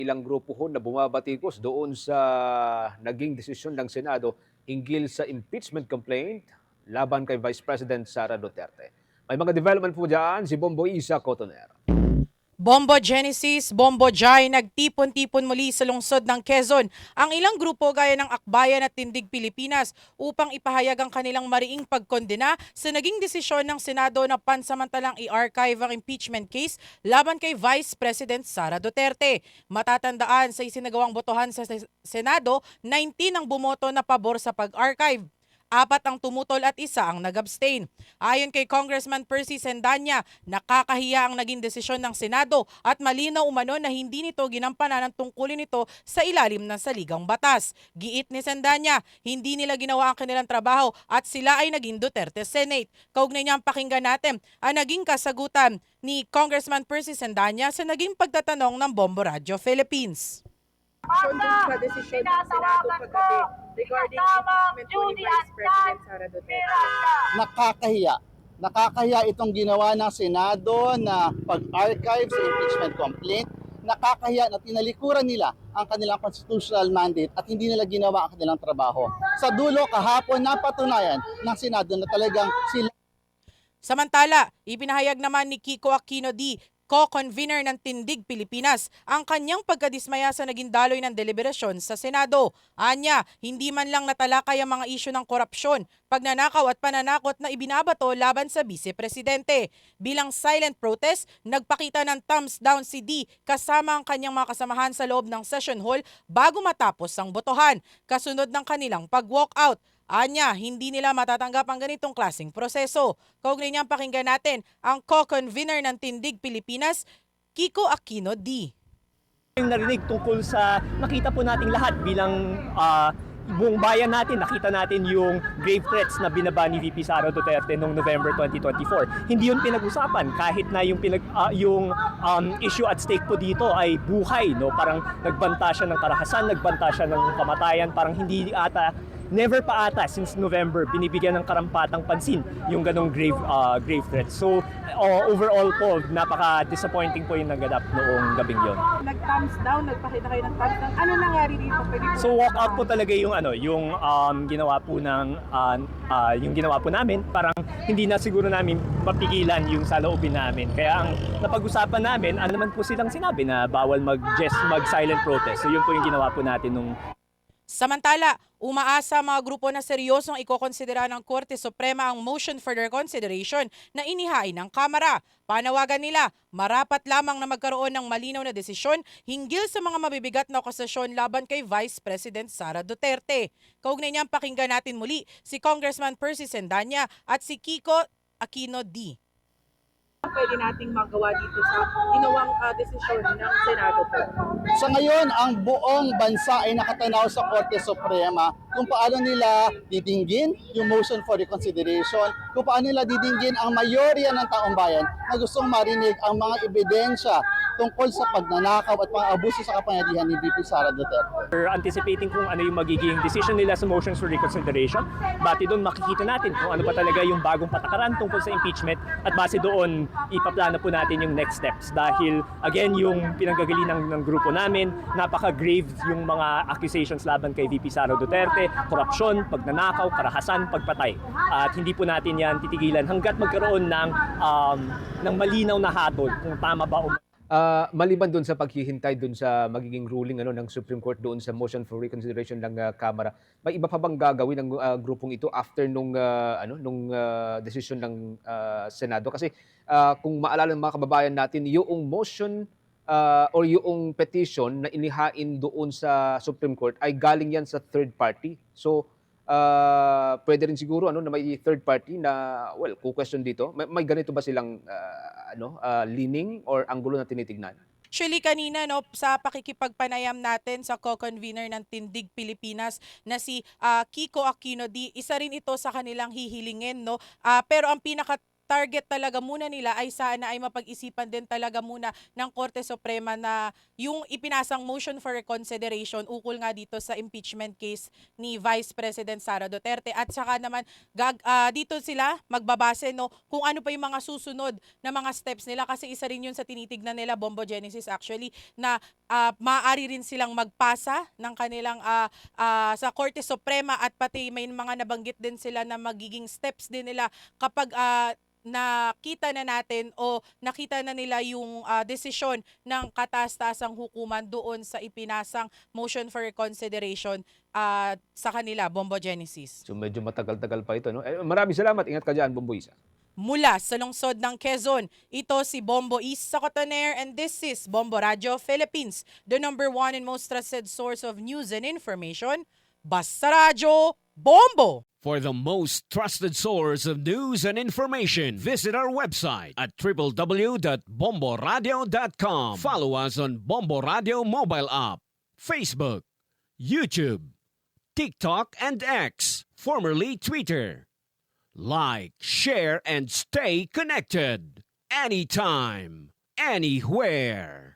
Ilang grupo ho na bumabatikos doon sa naging desisyon ng Senado hinggil sa impeachment complaint laban kay Vice President Sara Duterte. May mga development po dyan, si Bombo Isa Cotoner. Bombo Genesis, Bombo Jai, nagtipon-tipon muli sa lungsod ng Quezon ang ilang grupo gaya ng Akbayan at Tindig Pilipinas upang ipahayag ang kanilang mariing pagkondena sa naging desisyon ng Senado na pansamantalang i-archive ang impeachment case laban kay Vice President Sara Duterte. Matatandaan sa isinagawang botohan sa Senado, 19 ang bumoto na pabor sa pag-archive. 4 ang tumutol at 1 ang nag-abstain. Ayon kay Congressman Percy Sendanya, nakakahiya ang naging desisyon ng Senado at malinaw umano na hindi nito ginampanan ang tungkulin nito sa ilalim ng saligang batas. Giit ni Sendanya, hindi nila ginawa ang kanilang trabaho at sila ay naging Duterte Senate. Kaugnay niyang pakinggan natin ang naging kasagutan ni Congressman Percy Sendanya sa naging pagtatanong ng Bombo Radio Philippines. Dun sa desisyon ng Senado kagabi regarding impeachment po ni Vice President Sara Duterte. Nakakahiya. Nakakahiya itong ginawa ng Senado na pag-archive sa impeachment complaint. Nakakahiya na tinalikuran nila ang kanilang constitutional mandate at hindi nila ginawa ang kanilang trabaho. Sa dulo, kahapon napatunayan ng Senado na talagang sila. Samantala, ipinahayag naman ni Kiko Aquino D., co-convener ng Tindig Pilipinas, ang kanyang pagkadismaya sa naging daloy ng deliberasyon sa Senado. Anya, hindi man lang natalakay ang mga isyu ng korupsyon, pagnanakaw at pananakot na ibinabato laban sa Vice-Presidente. Bilang silent protest, nagpakita ng thumbs down si D kasama ang kanyang mga kasamahan sa loob ng session hall bago matapos ang botohan, kasunod ng kanilang pag-walkout. Anya, hindi nila matatanggap ang ganitong klaseng proseso. Kaugnay niyang pakinggan natin ang co-convener ng Tindig Pilipinas, Kiko Aquino D. Yung narinig tungkol sa nakita po nating lahat bilang buong bayan natin, nakita natin yung grave threats na binaba ni VP Sara Duterte noong November 2024. Hindi yun pinag-usapan kahit na yung issue at stake po dito ay buhay, no? Parang nagbanta siya ng karahasan, nagbanta siya ng kamatayan, parang hindi ata never pa ata since November binibigyan ng karampatang pansin yung ganong grave threats. So overall po, napaka-disappointing po yung naganap noong gabing yon. Nag-thumbs down, nagpakita kayo ng thumbs down. Ano nangyari dito? Pwede po So walk out po talaga yung ginawa po yung ginawa po namin, parang hindi na siguro namin mapigilan yung saloobin namin. Kaya ang napag-usapan namin, ano naman po silang sinabi na bawal mag-silent protest. So yun po yung ginawa po natin nung. Samantala, umaasa mga grupo na seryosong ikokonsidera ng Korte Suprema ang motion for their consideration na inihain ng Kamara. Panawagan nila, marapat lamang na magkaroon ng malinaw na desisyon hinggil sa mga mabibigat na akusasyon laban kay Vice President Sara Duterte. Kaugnay niyang pakinggan natin muli si Congressman Percy Sendanya at si Kiko Aquino D. pwede nating magawa dito sa ginawang desisyon ng Senado po? Sa ngayon, ang buong bansa ay nakatanaw sa Korte Suprema kung paano nila didinggin yung motion for reconsideration, kung paano nila didinggin ang mayorya ng taong bayan na gustong marinig ang mga ebidensya tungkol sa pagnanakaw at pang-abuso sa kapangyarihan ni VP Sara Duterte. We're anticipating kung ano yung magiging decision nila sa motions for reconsideration. Base doon makikita natin kung ano pa talaga yung bagong patakaran tungkol sa impeachment at base doon ipaplano po natin yung next steps. Dahil again yung pinanggagalingan ng grupo namin, napaka-grave yung mga accusations laban kay VP Sara Duterte, korupsyon, pagnanakaw, karahasan, pagpatay. At hindi po natin yan titigilan hanggat magkaroon ng malinaw na hatol kung tama ba o Maliban doon sa paghihintay doon sa magiging ruling ng Supreme Court doon sa motion for reconsideration ng Kamara, may iba pa bang gagawin ng grupong ito after nung desisyon ng Senado? Kasi kung maalala ng mga kababayan natin, yung motion or yung petition na inihain doon sa Supreme Court ay galing yan sa third party. So pwede rin siguro na may third party na question dito. May ganito ba silang leaning or anggulo na tinitignan? Actually, kanina sa pakikipagpanayam natin sa co-convener ng Tindig Pilipinas na si Kiko Aquino D, isa rin ito sa kanilang hihilingin. Pero ang pinaka target talaga muna nila ay sana ay mapag-isipan din talaga muna ng Korte Suprema na yung ipinasang motion for reconsideration ukol nga dito sa impeachment case ni Vice President Sara Duterte, at saka naman dito sila magbabase no kung ano pa yung mga susunod na mga steps nila, kasi isa rin yun sa tinitignan nila, Bombo Genesis, actually, na maaari rin silang magpasa ng kanilang sa Korte Suprema, at pati may mga nabanggit din sila na magiging steps din nila kapag nakita na natin o nakita na nila yung desisyon ng kataas-taasang hukuman doon sa ipinasang motion for reconsideration sa kanila, Bombo Genesis. So medyo matagal-tagal pa ito, no? Maraming salamat. Ingat ka diyan, Bombo Isa. Mula sa lungsod ng Quezon, ito si Bombo Isa Cotoner, and this is Bombo Radio Philippines, the #1 and most trusted source of news and information. Basta Radyo Bombo! For the most trusted source of news and information, visit our website at www.bomboradio.com. Follow us on Bombo Radio mobile app, Facebook, YouTube, TikTok, and X, formerly Twitter. Like, share, and stay connected. Anytime, anywhere.